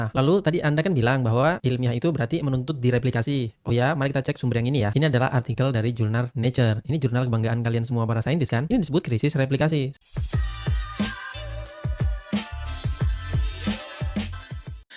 Nah, lalu tadi Anda kan bilang bahwa ilmiah itu berarti menuntut direplikasi. Oh ya, mari kita cek sumber yang ini ya. Ini adalah artikel dari jurnal Nature. Ini jurnal kebanggaan kalian semua para saintis kan? Ini disebut krisis replikasi.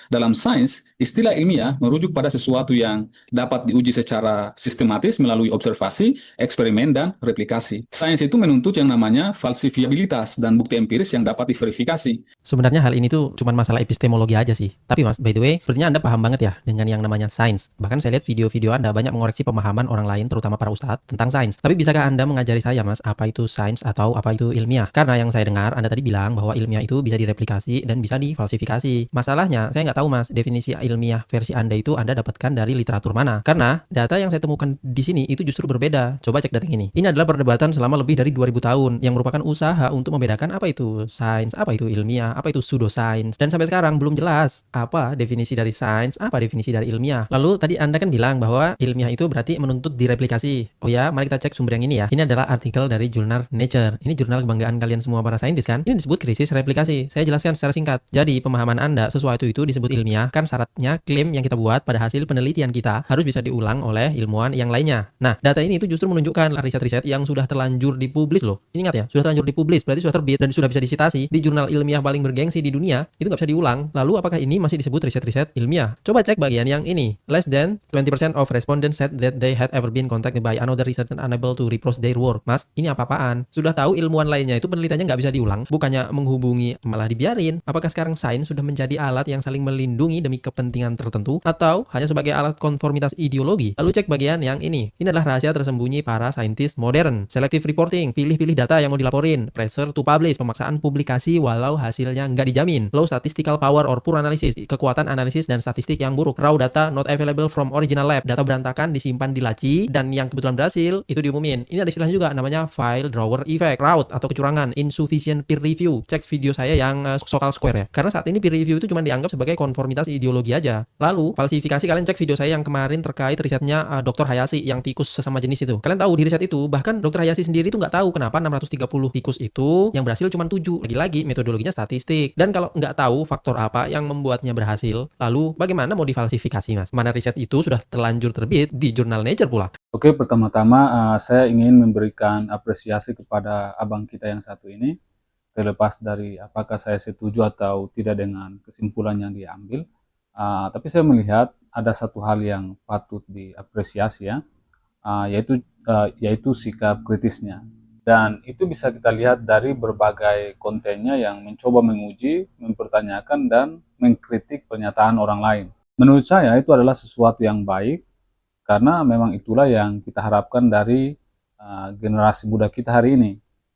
Dalam sains, istilah ilmiah merujuk pada sesuatu yang dapat diuji secara sistematis melalui observasi, eksperimen, dan replikasi. Sains itu menuntut yang namanya falsifiabilitas dan bukti empiris yang dapat diverifikasi. Sebenarnya hal ini tuh cuma masalah epistemologi aja sih. Tapi Mas, by the way, sepertinya Anda paham banget ya dengan yang namanya sains. Bahkan saya lihat video-video Anda banyak mengoreksi pemahaman orang lain, terutama para ustadz, tentang sains. Tapi bisakah Anda mengajari saya, Mas, apa itu sains atau apa itu ilmiah? Karena yang saya dengar, Anda tadi bilang bahwa ilmiah itu bisa direplikasi dan bisa difalsifikasi. Masalahnya, saya nggak tahu, Mas, definisi ilmiah versi Anda itu Anda dapatkan dari literatur mana. Karena data yang saya temukan di sini itu justru berbeda. Coba cek data ini. Ini adalah perdebatan selama lebih dari 2000 tahun yang merupakan usaha untuk membedakan apa itu sains, apa itu ilmiah, apa itu pseudoscience, dan sampai sekarang belum jelas apa definisi dari sains, apa definisi dari ilmiah. Lalu tadi Anda kan bilang bahwa ilmiah itu berarti menuntut direplikasi. Oh ya, mari kita cek sumber yang ini ya. Ini adalah artikel dari jurnal Nature. Ini jurnal kebanggaan kalian semua para saintis kan? Ini disebut krisis replikasi. Saya jelaskan secara singkat. Jadi pemahaman Anda sesuatu itu disebut ilmiah kan syaratnya klaim yang kita buat pada hasil penelitian kita harus bisa diulang oleh ilmuwan yang lainnya. Nah, data ini itu justru menunjukkan riset-riset yang sudah terlanjur dipublis loh. Ini ingat ya, sudah terlanjur dipublis, berarti sudah terbit dan sudah bisa disitasi di jurnal ilmiah paling bergengsi di dunia, itu nggak bisa diulang. Lalu apakah ini masih disebut riset-riset ilmiah? Coba cek bagian yang ini. Less than 20% of respondents said that they had ever been contacted by another researcher unable to reproduce their work. Mas, ini apa-apaan? Sudah tahu ilmuwan lainnya itu penelitiannya nggak bisa diulang, bukannya menghubungi malah dibiarin. Apakah sekarang sains sudah menjadi alat yang saling melindungi demi kepentingan tertentu atau hanya sebagai alat konformitas ideologi? Lalu cek bagian yang ini. Ini adalah rahasia tersembunyi para saintis modern. Selective reporting, pilih-pilih data yang mau dilaporin. Pressure to publish, pemaksaan publikasi walau hasilnya nggak dijamin. Low statistical power or poor analysis, kekuatan analisis dan statistik yang buruk. Raw data not available from original lab, data berantakan disimpan di laci dan yang kebetulan berhasil itu diumumin. Ini ada istilahnya juga namanya file drawer effect, fraud atau kecurangan, insufficient peer review. Cek video saya yang Social Square ya. Karena saat ini peer review itu cuma dianggap sebagai konformitas ideologi aja. Lalu falsifikasi, kalian cek video saya yang kemarin terkait risetnya Dr. Hayashi yang tikus sesama jenis itu. Kalian tahu di riset itu bahkan Dr. Hayashi sendiri itu nggak tahu kenapa 630 tikus itu yang berhasil cuma 7. Lagi-lagi metodologinya statistik. Dan kalau nggak tahu faktor apa yang membuatnya berhasil, lalu bagaimana mau difalsifikasi, Mas? Mana riset itu sudah terlanjur terbit di jurnal Nature pula. Oke, pertama-tama saya ingin memberikan apresiasi kepada abang kita yang satu ini, terlepas dari apakah saya setuju atau tidak dengan kesimpulan yang dia ambil. Tapi saya melihat ada satu hal yang patut diapresiasi ya, yaitu sikap kritisnya. Dan itu bisa kita lihat dari berbagai kontennya yang mencoba menguji, mempertanyakan, dan mengkritik pernyataan orang lain. Menurut saya itu adalah sesuatu yang baik, karena memang itulah yang kita harapkan dari generasi muda kita hari ini.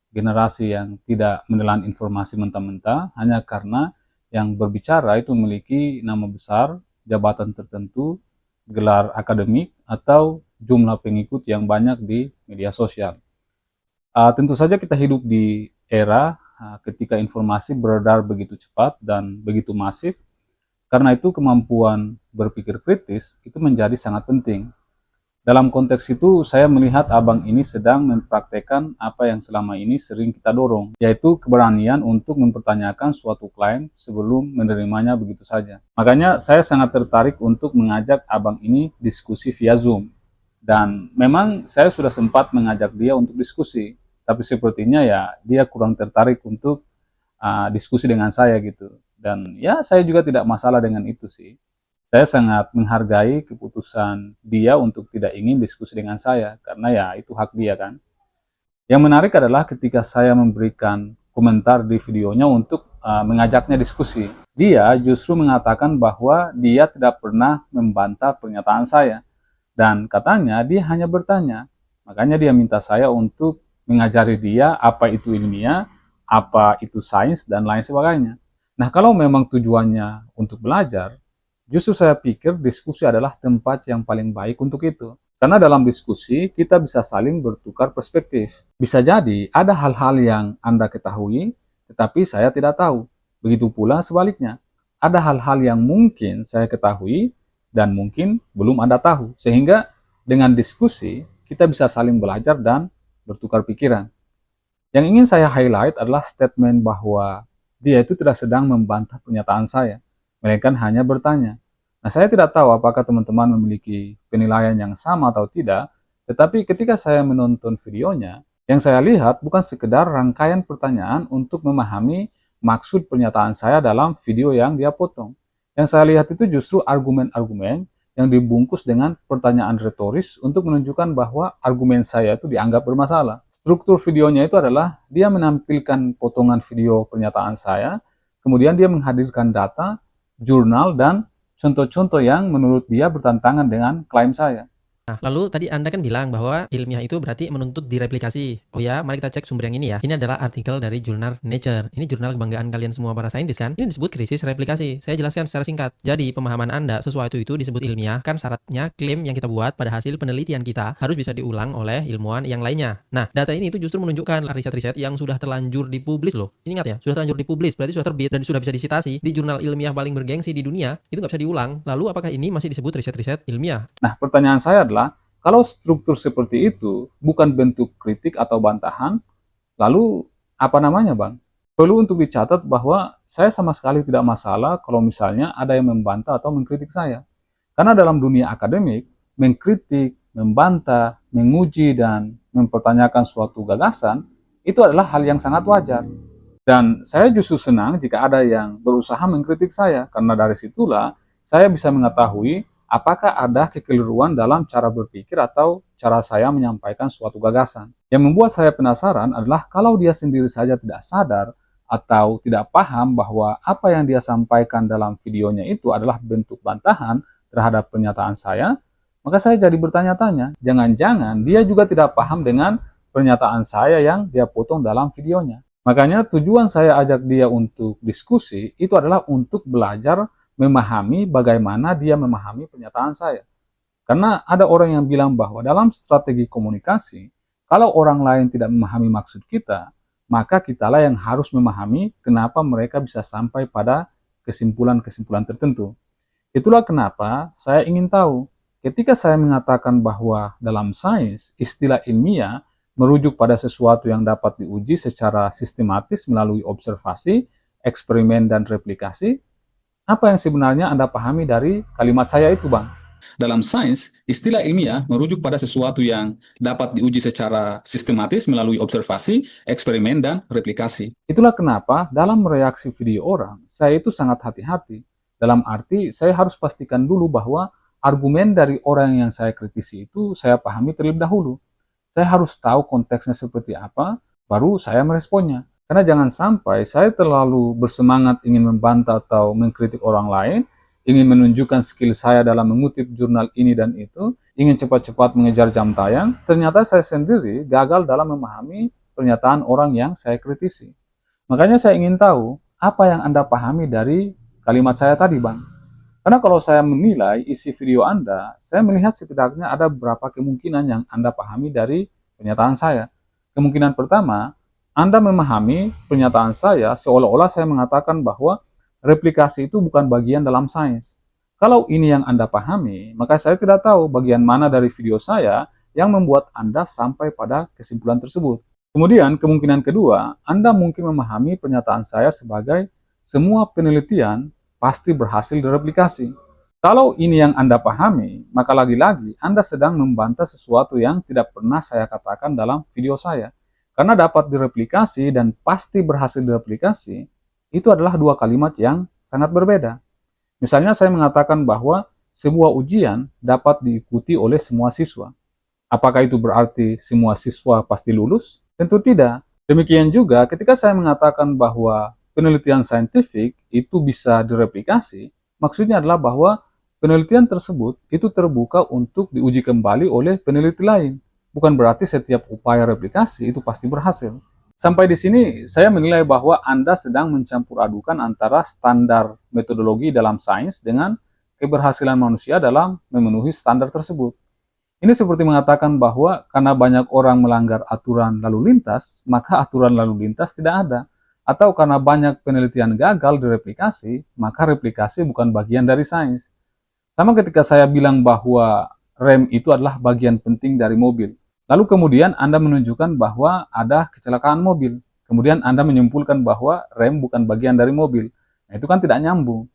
Generasi yang tidak menelan informasi mentah-mentah hanya karena yang berbicara itu memiliki nama besar, jabatan tertentu, gelar akademik, atau jumlah pengikut yang banyak di media sosial. Tentu saja kita hidup di era ketika informasi beredar begitu cepat dan begitu masif. Karena itu kemampuan berpikir kritis itu menjadi sangat penting. Dalam konteks itu saya melihat abang ini sedang mempraktekkan apa yang selama ini sering kita dorong, yaitu keberanian untuk mempertanyakan suatu klaim sebelum menerimanya begitu saja. Makanya saya sangat tertarik untuk mengajak abang ini diskusi via Zoom. Dan memang saya sudah sempat mengajak dia untuk diskusi, tapi sepertinya ya dia kurang tertarik untuk diskusi dengan saya gitu. Dan ya saya juga tidak masalah dengan itu sih. Saya sangat menghargai keputusan dia untuk tidak ingin diskusi dengan saya, karena ya itu hak dia kan. Yang menarik adalah ketika saya memberikan komentar di videonya untuk mengajaknya diskusi. Dia justru mengatakan bahwa dia tidak pernah membantah pernyataan saya. Dan katanya dia hanya bertanya. Makanya dia minta saya untuk mengajari dia apa itu ilmiah, apa itu sains, dan lain sebagainya. Nah, kalau memang tujuannya untuk belajar, justru saya pikir diskusi adalah tempat yang paling baik untuk itu. Karena dalam diskusi, kita bisa saling bertukar perspektif. Bisa jadi ada hal-hal yang Anda ketahui, tetapi saya tidak tahu. Begitu pula sebaliknya. Ada hal-hal yang mungkin saya ketahui, dan mungkin belum Anda tahu. Sehingga dengan diskusi, kita bisa saling belajar dan bertukar pikiran. Yang ingin saya highlight adalah statement bahwa dia itu tidak sedang membantah pernyataan saya. melainkan hanya bertanya. Nah, saya tidak tahu apakah teman-teman memiliki penilaian yang sama atau tidak, tetapi ketika saya menonton videonya, yang saya lihat bukan sekedar rangkaian pertanyaan untuk memahami maksud pernyataan saya dalam video yang dia potong. Yang saya lihat itu justru argumen-argumen yang dibungkus dengan pertanyaan retoris untuk menunjukkan bahwa argumen saya itu dianggap bermasalah. Struktur videonya itu adalah dia menampilkan potongan video pernyataan saya, kemudian dia menghadirkan data, jurnal, dan contoh-contoh yang menurut dia bertentangan dengan klaim saya. Nah, lalu tadi Anda kan bilang bahwa ilmiah itu berarti menuntut direplikasi. Oh ya, mari kita cek sumber yang ini ya. Ini adalah artikel dari jurnal Nature. Ini jurnal kebanggaan kalian semua para saintis kan? Ini disebut krisis replikasi. Saya jelaskan secara singkat. Jadi, pemahaman Anda sesuatu itu disebut ilmiah, kan syaratnya klaim yang kita buat pada hasil penelitian kita harus bisa diulang oleh ilmuwan yang lainnya. Nah, data ini itu justru menunjukkan riset-riset yang sudah terlanjur dipublis loh. Ini ingat ya, sudah terlanjur dipublis, berarti sudah terbit dan sudah bisa disitasi di jurnal ilmiah paling bergengsi di dunia, itu nggak bisa diulang. Lalu apakah ini masih disebut riset-riset ilmiah? Nah, pertanyaan saya adalah, kalau struktur seperti itu bukan bentuk kritik atau bantahan, lalu apa namanya, Bang? Perlu untuk dicatat bahwa saya sama sekali tidak masalah kalau misalnya ada yang membantah atau mengkritik saya. Karena dalam dunia akademik, mengkritik, membantah, menguji, dan mempertanyakan suatu gagasan, itu adalah hal yang sangat wajar. Dan saya justru senang jika ada yang berusaha mengkritik saya, karena dari situlah saya bisa mengetahui apakah ada kekeliruan dalam cara berpikir atau cara saya menyampaikan suatu gagasan. Yang membuat saya penasaran adalah kalau dia sendiri saja tidak sadar atau tidak paham bahwa apa yang dia sampaikan dalam videonya itu adalah bentuk bantahan terhadap pernyataan saya, maka saya jadi bertanya-tanya, jangan-jangan dia juga tidak paham dengan pernyataan saya yang dia potong dalam videonya. Makanya tujuan saya ajak dia untuk diskusi itu adalah untuk belajar memahami bagaimana dia memahami pernyataan saya. Karena ada orang yang bilang bahwa dalam strategi komunikasi, kalau orang lain tidak memahami maksud kita, maka kitalah yang harus memahami kenapa mereka bisa sampai pada kesimpulan-kesimpulan tertentu. Itulah kenapa saya ingin tahu, ketika saya mengatakan bahwa dalam sains, istilah ilmiah merujuk pada sesuatu yang dapat diuji secara sistematis melalui observasi, eksperimen, dan replikasi, apa yang sebenarnya Anda pahami dari kalimat saya itu, Bang? Dalam sains, istilah ilmiah merujuk pada sesuatu yang dapat diuji secara sistematis melalui observasi, eksperimen, dan replikasi. Itulah kenapa dalam mereaksi video orang, saya itu sangat hati-hati. Dalam arti, saya harus pastikan dulu bahwa argumen dari orang yang saya kritisi itu saya pahami terlebih dahulu. Saya harus tahu konteksnya seperti apa, baru saya meresponnya. Karena jangan sampai saya terlalu bersemangat ingin membantah atau mengkritik orang lain, ingin menunjukkan skill saya dalam mengutip jurnal ini dan itu, ingin cepat-cepat mengejar jam tayang, ternyata saya sendiri gagal dalam memahami pernyataan orang yang saya kritisi. Makanya saya ingin tahu, apa yang Anda pahami dari kalimat saya tadi, Bang? Karena kalau saya menilai isi video Anda, saya melihat setidaknya ada beberapa kemungkinan yang Anda pahami dari pernyataan saya. Kemungkinan pertama, Anda memahami pernyataan saya seolah-olah saya mengatakan bahwa replikasi itu bukan bagian dalam sains. Kalau ini yang Anda pahami, maka saya tidak tahu bagian mana dari video saya yang membuat Anda sampai pada kesimpulan tersebut. Kemudian, kemungkinan kedua, Anda mungkin memahami pernyataan saya sebagai semua penelitian pasti berhasil direplikasi. Kalau ini yang Anda pahami, maka lagi-lagi Anda sedang membantah sesuatu yang tidak pernah saya katakan dalam video saya. Karena dapat direplikasi dan pasti berhasil direplikasi, itu adalah dua kalimat yang sangat berbeda. Misalnya saya mengatakan bahwa sebuah ujian dapat diikuti oleh semua siswa. Apakah itu berarti semua siswa pasti lulus? Tentu tidak. Demikian juga ketika saya mengatakan bahwa penelitian saintifik itu bisa direplikasi, maksudnya adalah bahwa penelitian tersebut itu terbuka untuk diuji kembali oleh peneliti lain. Bukan berarti setiap upaya replikasi itu pasti berhasil. Sampai di sini saya menilai bahwa Anda sedang mencampur adukan antara standar metodologi dalam sains dengan keberhasilan manusia dalam memenuhi standar tersebut. Ini seperti mengatakan bahwa karena banyak orang melanggar aturan lalu lintas, maka aturan lalu lintas tidak ada. Atau karena banyak penelitian gagal direplikasi, maka replikasi bukan bagian dari sains. Sama ketika saya bilang bahwa rem itu adalah bagian penting dari mobil. Lalu kemudian Anda menunjukkan bahwa ada kecelakaan mobil. Kemudian Anda menyimpulkan bahwa rem bukan bagian dari mobil. Nah, itu kan tidak nyambung.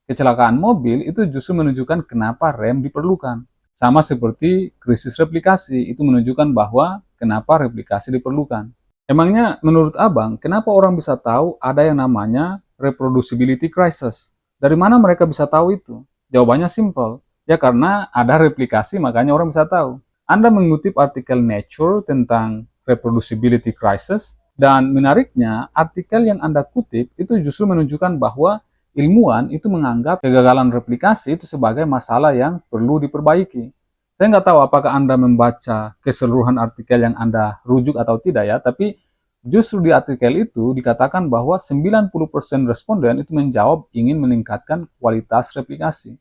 kecelakaan mobil itu justru menunjukkan kenapa rem diperlukan. Sama seperti krisis replikasi, itu menunjukkan bahwa kenapa replikasi diperlukan. Emangnya menurut Abang, kenapa orang bisa tahu ada yang namanya reproducibility crisis? Dari mana mereka bisa tahu itu? Jawabannya simple. Ya karena ada replikasi makanya orang bisa tahu. Anda mengutip artikel Nature tentang reproducibility crisis, dan menariknya artikel yang Anda kutip itu justru menunjukkan bahwa ilmuwan itu menganggap kegagalan replikasi itu sebagai masalah yang perlu diperbaiki. Saya nggak tahu apakah Anda membaca keseluruhan artikel yang Anda rujuk atau tidak ya, tapi justru di artikel itu dikatakan bahwa 90% responden itu menjawab ingin meningkatkan kualitas replikasi.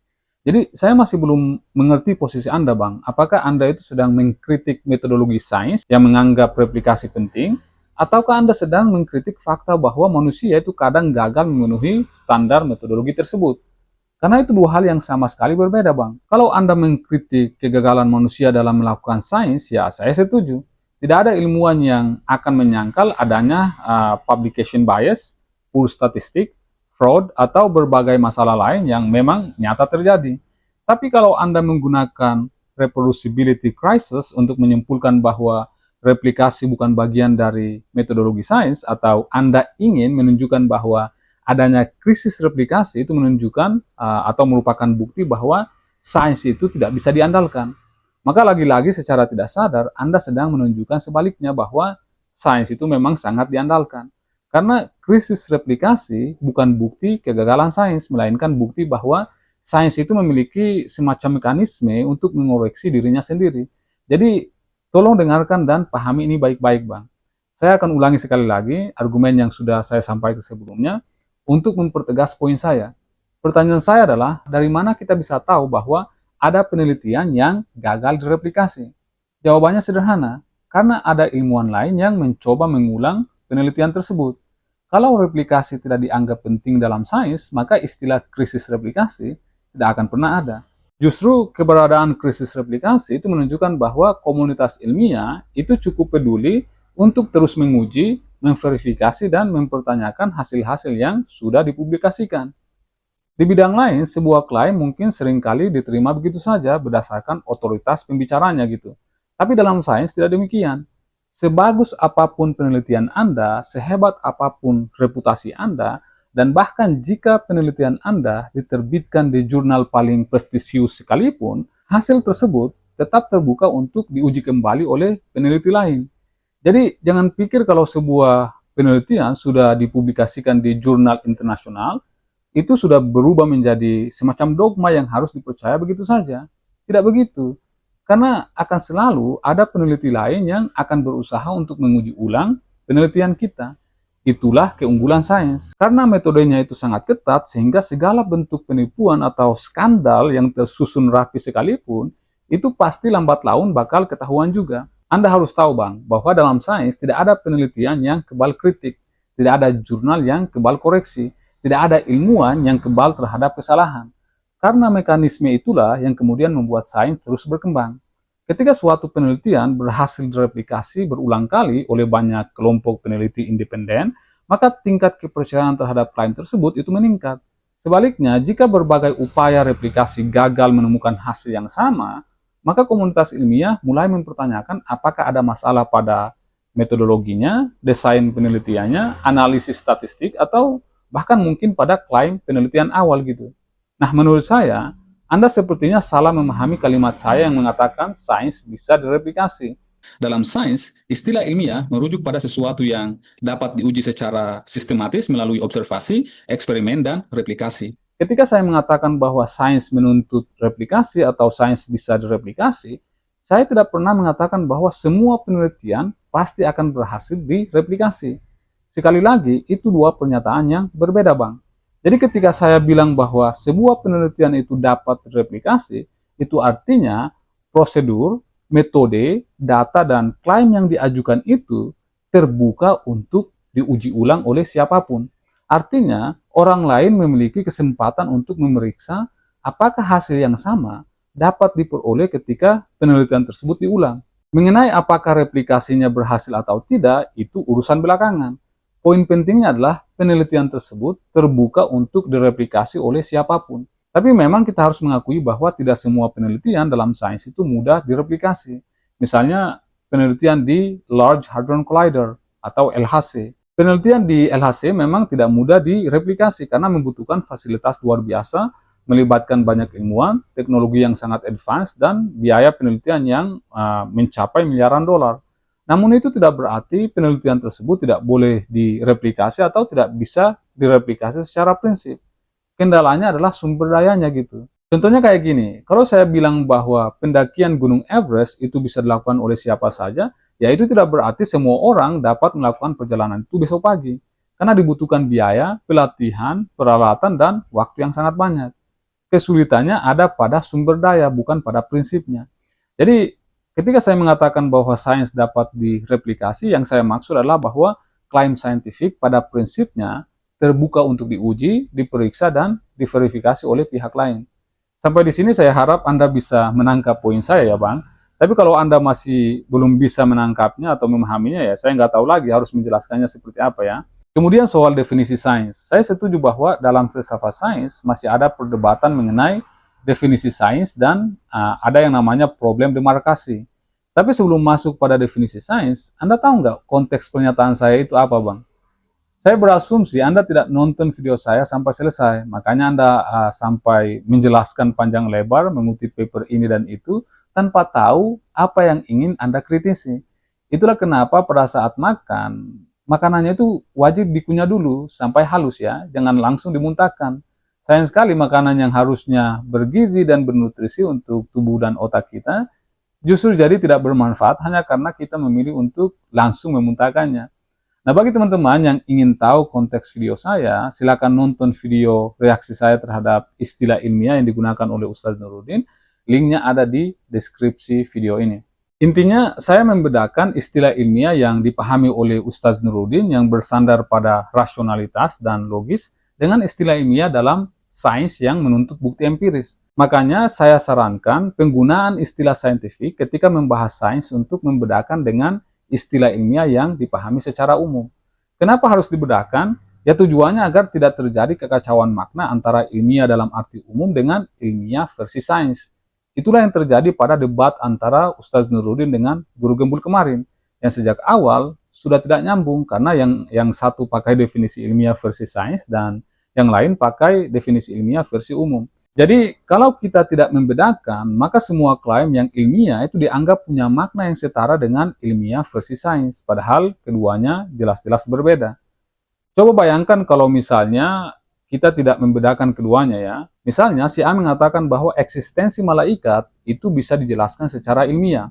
Jadi saya masih belum mengerti posisi Anda, Bang. Apakah Anda itu sedang mengkritik metodologi sains yang menganggap replikasi penting, ataukah Anda sedang mengkritik fakta bahwa manusia itu kadang gagal memenuhi standar metodologi tersebut? Karena itu dua hal yang sama sekali berbeda, Bang. Kalau Anda mengkritik kegagalan manusia dalam melakukan sains, ya saya setuju. Tidak ada ilmuwan yang akan menyangkal adanya publication bias, poor statistik, fraud, atau berbagai masalah lain yang memang nyata terjadi. Tapi kalau Anda menggunakan reproducibility crisis untuk menyimpulkan bahwa replikasi bukan bagian dari metodologi sains, atau Anda ingin menunjukkan bahwa adanya krisis replikasi itu menunjukkan atau merupakan bukti bahwa sains itu tidak bisa diandalkan. Maka lagi-lagi secara tidak sadar Anda sedang menunjukkan sebaliknya bahwa sains itu memang sangat diandalkan. Karena krisis replikasi bukan bukti kegagalan sains, melainkan bukti bahwa sains itu memiliki semacam mekanisme untuk mengoreksi dirinya sendiri. Jadi tolong dengarkan dan pahami ini baik-baik, Bang. Saya akan ulangi sekali lagi argumen yang sudah saya sampaikan sebelumnya untuk mempertegas poin saya. Pertanyaan saya adalah, dari mana kita bisa tahu bahwa ada penelitian yang gagal direplikasi? Jawabannya sederhana, karena ada ilmuwan lain yang mencoba mengulang penelitian tersebut. Kalau replikasi tidak dianggap penting dalam sains, maka istilah krisis replikasi tidak akan pernah ada. Justru keberadaan krisis replikasi itu menunjukkan bahwa komunitas ilmiah itu cukup peduli untuk terus menguji, memverifikasi, dan mempertanyakan hasil-hasil yang sudah dipublikasikan. Di bidang lain, sebuah klaim mungkin seringkali diterima begitu saja berdasarkan otoritas pembicaranya gitu. Tapi dalam sains tidak demikian. Sebagus apapun penelitian Anda, sehebat apapun reputasi Anda, dan bahkan jika penelitian Anda diterbitkan di jurnal paling prestisius sekalipun, hasil tersebut tetap terbuka untuk diuji kembali oleh peneliti lain. Jadi jangan pikir kalau sebuah penelitian sudah dipublikasikan di jurnal internasional, itu sudah berubah menjadi semacam dogma yang harus dipercaya begitu saja. Tidak begitu. Karena akan selalu ada peneliti lain yang akan berusaha untuk menguji ulang penelitian kita. Itulah keunggulan sains. Karena metodenya itu sangat ketat sehingga segala bentuk penipuan atau skandal yang tersusun rapi sekalipun, itu pasti lambat laun bakal ketahuan juga. Anda harus tahu, Bang, bahwa dalam sains tidak ada penelitian yang kebal kritik, tidak ada jurnal yang kebal koreksi, tidak ada ilmuwan yang kebal terhadap kesalahan. Karena mekanisme itulah yang kemudian membuat sains terus berkembang. Ketika suatu penelitian berhasil direplikasi berulang kali oleh banyak kelompok peneliti independen, maka tingkat kepercayaan terhadap klaim tersebut itu meningkat. Sebaliknya, jika berbagai upaya replikasi gagal menemukan hasil yang sama, maka komunitas ilmiah mulai mempertanyakan apakah ada masalah pada metodologinya, desain penelitiannya, analisis statistik, atau bahkan mungkin pada klaim penelitian awal gitu. Nah, menurut saya, Anda sepertinya salah memahami kalimat saya yang mengatakan sains bisa direplikasi. Dalam sains, istilah ilmiah merujuk pada sesuatu yang dapat diuji secara sistematis melalui observasi, eksperimen, dan replikasi. Ketika saya mengatakan bahwa sains menuntut replikasi atau sains bisa direplikasi, saya tidak pernah mengatakan bahwa semua penelitian pasti akan berhasil direplikasi. Sekali lagi, itu dua pernyataan yang berbeda, Bang. Jadi ketika saya bilang bahwa sebuah penelitian itu dapat direplikasi, itu artinya prosedur, metode, data, dan klaim yang diajukan itu terbuka untuk diuji ulang oleh siapapun. Artinya, orang lain memiliki kesempatan untuk memeriksa apakah hasil yang sama dapat diperoleh ketika penelitian tersebut diulang. Mengenai apakah replikasinya berhasil atau tidak, itu urusan belakangan. Poin pentingnya adalah penelitian tersebut terbuka untuk direplikasi oleh siapapun. Tapi memang kita harus mengakui bahwa tidak semua penelitian dalam sains itu mudah direplikasi. Misalnya penelitian di Large Hadron Collider atau LHC. Penelitian di LHC memang tidak mudah direplikasi karena membutuhkan fasilitas luar biasa, melibatkan banyak ilmuwan, teknologi yang sangat advance, dan biaya penelitian yang mencapai miliaran dolar. Namun itu tidak berarti penelitian tersebut tidak boleh direplikasi atau tidak bisa direplikasi secara prinsip. Kendalanya adalah sumber dayanya gitu. Contohnya kayak gini, kalau saya bilang bahwa pendakian Gunung Everest itu bisa dilakukan oleh siapa saja, ya itu tidak berarti semua orang dapat melakukan perjalanan itu besok pagi. Karena dibutuhkan biaya, pelatihan, peralatan, dan waktu yang sangat banyak. Kesulitannya ada pada sumber daya, bukan pada prinsipnya. Jadi, ketika saya mengatakan bahwa sains dapat direplikasi, yang saya maksud adalah bahwa klaim saintifik pada prinsipnya terbuka untuk diuji, diperiksa, dan diverifikasi oleh pihak lain. Sampai di sini saya harap Anda bisa menangkap poin saya ya Bang. Tapi kalau Anda masih belum bisa menangkapnya atau memahaminya ya saya nggak tahu lagi harus menjelaskannya seperti apa ya. Kemudian soal definisi sains. Saya setuju bahwa dalam filsafat sains masih ada perdebatan mengenai definisi sains dan ada yang namanya problem demarkasi. Tapi sebelum masuk pada definisi sains, Anda tahu nggak konteks pernyataan saya itu apa Bang? Saya berasumsi Anda tidak nonton video saya sampai selesai, makanya Anda sampai menjelaskan panjang lebar, mengutip paper ini dan itu, tanpa tahu apa yang ingin Anda kritisi. Itulah kenapa pada saat makan, makanannya itu wajib dikunyah dulu sampai halus ya, jangan langsung dimuntahkan. Sayang sekali makanan yang harusnya bergizi dan bernutrisi untuk tubuh dan otak kita, justru jadi tidak bermanfaat hanya karena kita memilih untuk langsung memuntahkannya. Nah, bagi teman-teman yang ingin tahu konteks video saya, silakan nonton video reaksi saya terhadap istilah ilmiah yang digunakan oleh Ustaz Nuruddin. Linknya ada di deskripsi video ini. Intinya, saya membedakan istilah ilmiah yang dipahami oleh Ustaz Nuruddin yang bersandar pada rasionalitas dan logis dengan istilah ilmiah dalam sains yang menuntut bukti empiris. Makanya saya sarankan penggunaan istilah saintifik ketika membahas sains untuk membedakan dengan istilah ilmiah yang dipahami secara umum. Kenapa harus dibedakan? Ya tujuannya agar tidak terjadi kekacauan makna antara ilmiah dalam arti umum dengan ilmiah versi sains. Itulah yang terjadi pada debat antara Ustaz Nuruddin dengan Guru Gembul kemarin, yang sejak awal sudah tidak nyambung karena yang satu pakai definisi ilmiah versi sains dan yang lain pakai definisi ilmiah versi umum. Jadi, kalau kita tidak membedakan, maka semua klaim yang ilmiah itu dianggap punya makna yang setara dengan ilmiah versi sains, padahal keduanya jelas-jelas berbeda. Coba bayangkan kalau misalnya kita tidak membedakan keduanya ya. Misalnya, si A mengatakan bahwa eksistensi malaikat itu bisa dijelaskan secara ilmiah.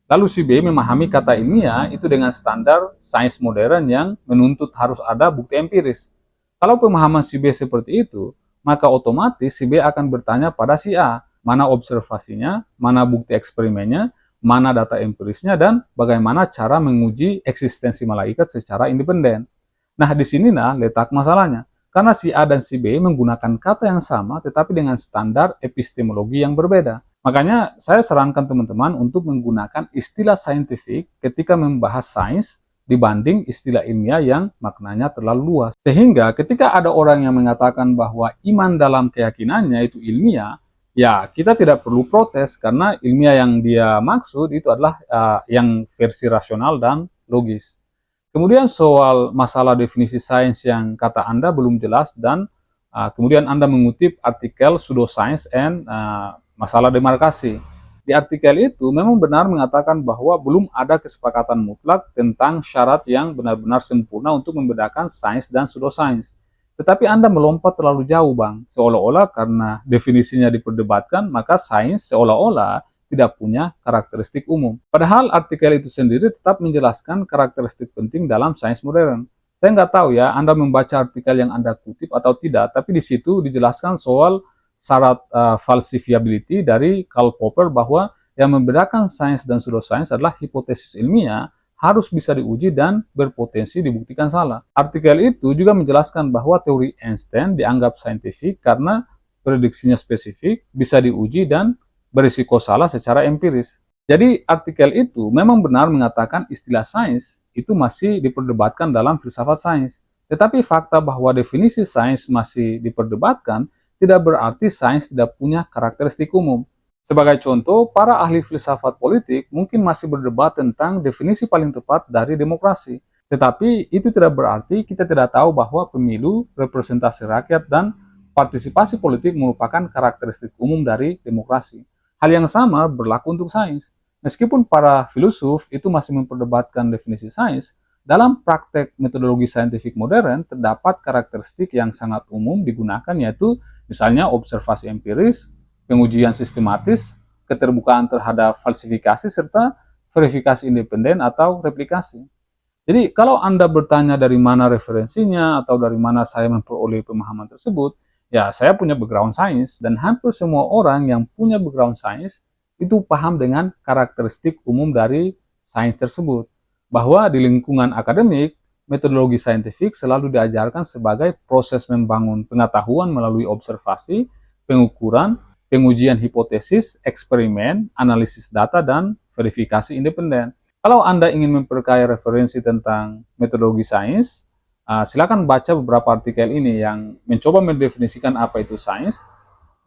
Lalu si B memahami kata ilmiah itu dengan standar sains modern yang menuntut harus ada bukti empiris. Kalau pemahaman si B seperti itu, maka otomatis si B akan bertanya pada si A, mana observasinya, mana bukti eksperimennya, mana data empirisnya, dan bagaimana cara menguji eksistensi malaikat secara independen. Nah, di sinilah letak masalahnya. Karena si A dan si B menggunakan kata yang sama, tetapi dengan standar epistemologi yang berbeda. Makanya, saya sarankan teman-teman untuk menggunakan istilah saintifik ketika membahas sains, dibanding istilah ilmiah yang maknanya terlalu luas. Sehingga ketika ada orang yang mengatakan bahwa iman dalam keyakinannya itu ilmiah, ya kita tidak perlu protes karena ilmiah yang dia maksud itu adalah yang versi rasional dan logis. Kemudian soal masalah definisi sains yang kata Anda belum jelas dan kemudian Anda mengutip artikel Pseudoscience and masalah demarkasi. Di artikel itu memang benar mengatakan bahwa belum ada kesepakatan mutlak tentang syarat yang benar-benar sempurna untuk membedakan sains dan pseudoscience. Tetapi Anda melompat terlalu jauh Bang, seolah-olah karena definisinya diperdebatkan, maka sains seolah-olah tidak punya karakteristik umum. Padahal artikel itu sendiri tetap menjelaskan karakteristik penting dalam sains modern. Saya nggak tahu ya, Anda membaca artikel yang Anda kutip atau tidak, tapi di situ dijelaskan soal syarat falsifiability dari Karl Popper bahwa yang membedakan sains dan pseudoscience adalah hipotesis ilmiah harus bisa diuji dan berpotensi dibuktikan salah. Artikel itu juga menjelaskan bahwa teori Einstein dianggap saintifik karena prediksinya spesifik, bisa diuji dan berisiko salah secara empiris. Jadi artikel itu memang benar mengatakan istilah sains itu masih diperdebatkan dalam filsafat sains. Tetapi fakta bahwa definisi sains masih diperdebatkan tidak berarti sains tidak punya karakteristik umum. Sebagai contoh, para ahli filsafat politik mungkin masih berdebat tentang definisi paling tepat dari demokrasi. Tetapi itu tidak berarti kita tidak tahu bahwa pemilu, representasi rakyat, dan partisipasi politik merupakan karakteristik umum dari demokrasi. Hal yang sama berlaku untuk sains. Meskipun para filosof itu masih memperdebatkan definisi sains, dalam praktek metodologi saintifik modern terdapat karakteristik yang sangat umum digunakan, yaitu misalnya observasi empiris, pengujian sistematis, keterbukaan terhadap falsifikasi, serta verifikasi independen atau replikasi. Jadi kalau Anda bertanya dari mana referensinya atau dari mana saya memperoleh pemahaman tersebut, ya saya punya background sains, dan hampir semua orang yang punya background sains itu paham dengan karakteristik umum dari sains tersebut. Bahwa di lingkungan akademik, metodologi saintifik selalu diajarkan sebagai proses membangun pengetahuan melalui observasi, pengukuran, pengujian hipotesis, eksperimen, analisis data, dan verifikasi independen. Kalau Anda ingin memperkaya referensi tentang metodologi sains, silakan baca beberapa artikel ini yang mencoba mendefinisikan apa itu sains.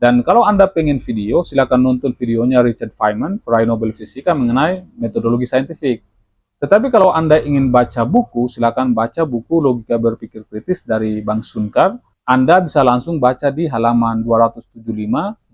Dan kalau Anda pengen video, silakan nonton videonya Richard Feynman, peraih Nobel Fisika, mengenai metodologi saintifik. Tetapi kalau Anda ingin baca buku, silakan baca buku Logika Berpikir Kritis dari Bang Sunkar. Anda bisa langsung baca di halaman 275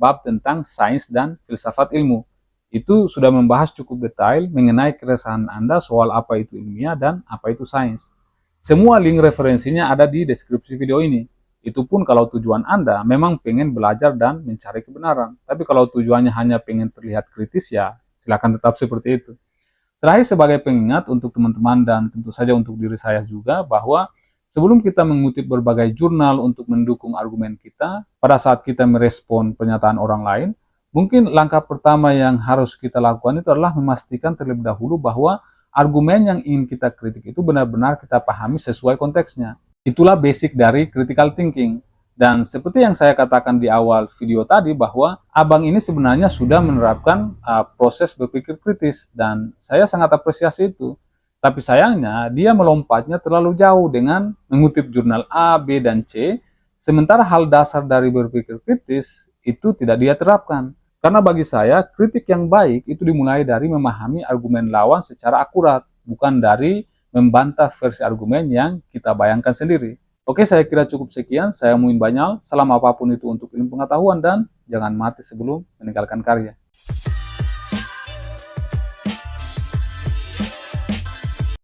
bab tentang sains dan filsafat ilmu. Itu sudah membahas cukup detail mengenai keresahan Anda soal apa itu ilmiah dan apa itu sains. Semua link referensinya ada di deskripsi video ini. Itu pun kalau tujuan Anda memang pengen belajar dan mencari kebenaran. Tapi kalau tujuannya hanya pengen terlihat kritis, ya silakan tetap seperti itu. Terakhir, sebagai pengingat untuk teman-teman dan tentu saja untuk diri saya juga, bahwa sebelum kita mengutip berbagai jurnal untuk mendukung argumen kita, pada saat kita merespon pernyataan orang lain, mungkin langkah pertama yang harus kita lakukan itu adalah memastikan terlebih dahulu bahwa argumen yang ingin kita kritik itu benar-benar kita pahami sesuai konteksnya. Itulah basic dari critical thinking. Dan seperti yang saya katakan di awal video tadi, bahwa abang ini sebenarnya sudah menerapkan proses berpikir kritis, dan saya sangat apresiasi itu. Tapi sayangnya dia melompatnya terlalu jauh dengan mengutip jurnal A, B, dan C, sementara hal dasar dari berpikir kritis itu tidak dia terapkan. Karena bagi saya, kritik yang baik itu dimulai dari memahami argumen lawan secara akurat, bukan dari membantah versi argumen yang kita bayangkan sendiri. Oke, saya kira cukup sekian. Saya Muin Banyal. Salam apapun itu untuk ilmu pengetahuan, dan jangan mati sebelum meninggalkan karya.